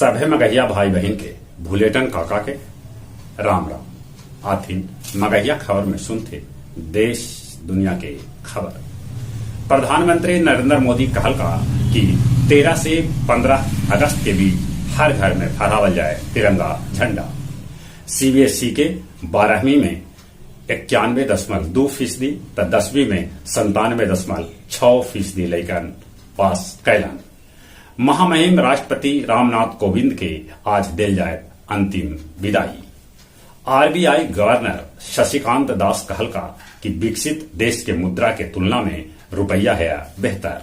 सभे मगहिया भाई बहन के भूलेटन काका के राम राम। आथिन मगहिया खबर में सुनते देश दुनिया के खबर। प्रधानमंत्री नरेंद्र मोदी कहल का कि 13 से 15 अगस्त के बीच हर घर में फहरावल जाए तिरंगा झंडा। सीबीएसई के 12वीं में 91.2% तो 10वीं में 97.6% लेकर पास कैलन। महामहिम राष्ट्रपति रामनाथ कोविंद के आज दिल जाए अंतिम विदाई। आरबीआई गवर्नर शशिकांत दास कहल का कि विकसित देश के मुद्रा के तुलना में रुपया है बेहतर।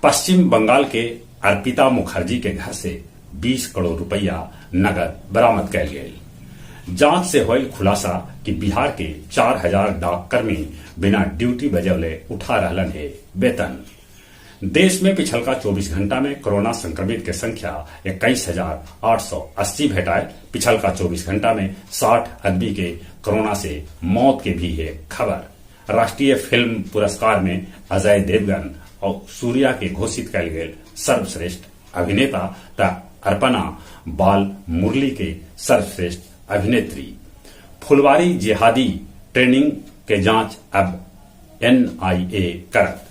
पश्चिम बंगाल के अर्पिता मुखर्जी के घर से 20 करोड़ रुपया नगद बरामद कैल गए। जांच से होल खुलासा कि बिहार के 4000 डाककर्मी बिना ड्यूटी बजौले उठा रहलन है वेतन। देश में पिछलका 24 घंटा में कोरोना संक्रमित के संख्या 21,880 भेटाए। पिछलका 24 घंटा में 60 आदमी के कोरोना से मौत के भी है खबर। राष्ट्रीय फिल्म पुरस्कार में अजय देवगन और सूर्या के घोषित कैल गए सर्वश्रेष्ठ अभिनेता तथा अर्पणा बाल मुरली के सर्वश्रेष्ठ अभिनेत्री। फुलवारी जिहादी ट्रेनिंग के जांच अब एनआईए करत।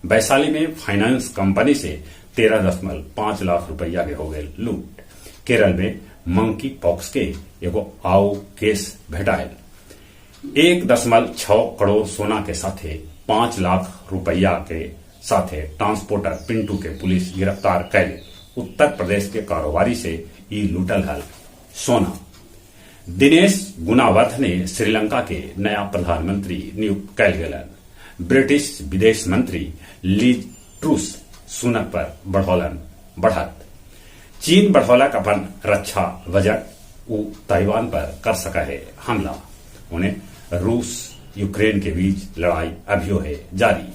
वैशाली में फाइनेंस कंपनी से 13.5 लाख रुपया के हो गए लूट। केरल में मंकी पॉक्स के एगो आओ केस भेटायल। 1.6 करोड़ सोना के साथे 5 लाख रुपया के साथे ट्रांसपोर्टर पिंटू के पुलिस गिरफ्तार कैले। उत्तर प्रदेश के कारोबारी से ई लूटल हल सोना। दिनेश गुनावर्ध ने श्रीलंका के नया प्रधानमंत्री नियुक्त कैल गेलन। ब्रिटिश विदेश मंत्री लीज ट्रूस सुनक पर बढ़ौलन बढ़त। चीन बढ़ौलक अपन रक्षा बजट उ ताइवान पर कर सका है हमला। उन्हें रूस यूक्रेन के बीच लड़ाई अभियो है जारी।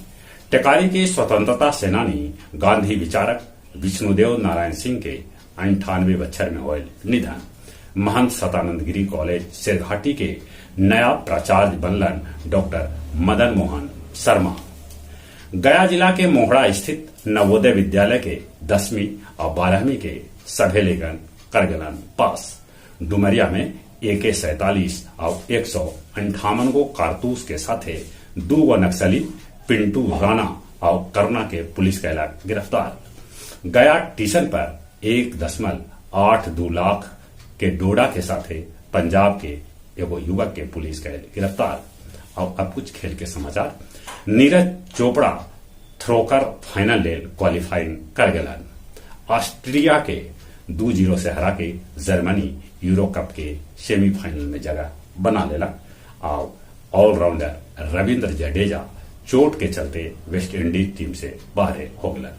टेकारी के स्वतंत्रता सेनानी गांधी विचारक विष्णुदेव नारायण सिंह के 98 बछर में हुए निधन। महंत सतानंद गिरी कॉलेज सिरघाटी के नया प्राचार्य बनलन डॉक्टर मदन मोहन शर्मा। गया जिला के मोहड़ा स्थित नवोदय विद्यालय के 10वीं और 12वीं के सभे लेखन कर गलन पास। डुमरिया में AK-47 और 158 गो कारतूस के साथे 2 गो नक्सली पिंटू राणा और करुणा के पुलिस कैला गिरफ्तार। गया स्टेशन पर 1.82 लाख के डोडा के साथे पंजाब के एगो युवक के पुलिस कैल गिरफ्तार। और अब कुछ खेल के समाचार। नीरज चोपड़ा थ्रोकर फाइनल लेल क्वालिफाइंग कर गलन। ऑस्ट्रिया के 2-0 से हरा के जर्मनी यूरो कप के सेमीफाइनल में जगह बना लेला। और ऑलराउंडर रविंद्र जडेजा चोट के चलते वेस्ट इंडीज टीम से बाहर हो गलन।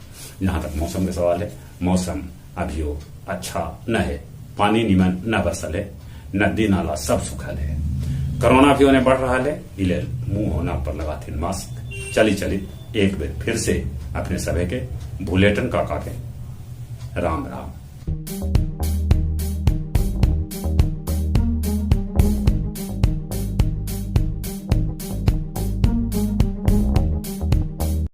जहां तक मौसम का सवाल है, मौसम अभियो अच्छा न है। पानी निमन न बरसल है, नदी नाला सब सुखल है। कोरोना भी उन्हें बढ़ रहा है, इले मुंह होना पर लगाथिन मास्क। चली एक बेर फिर से अपने सभे के भूलेटन काका के राम राम।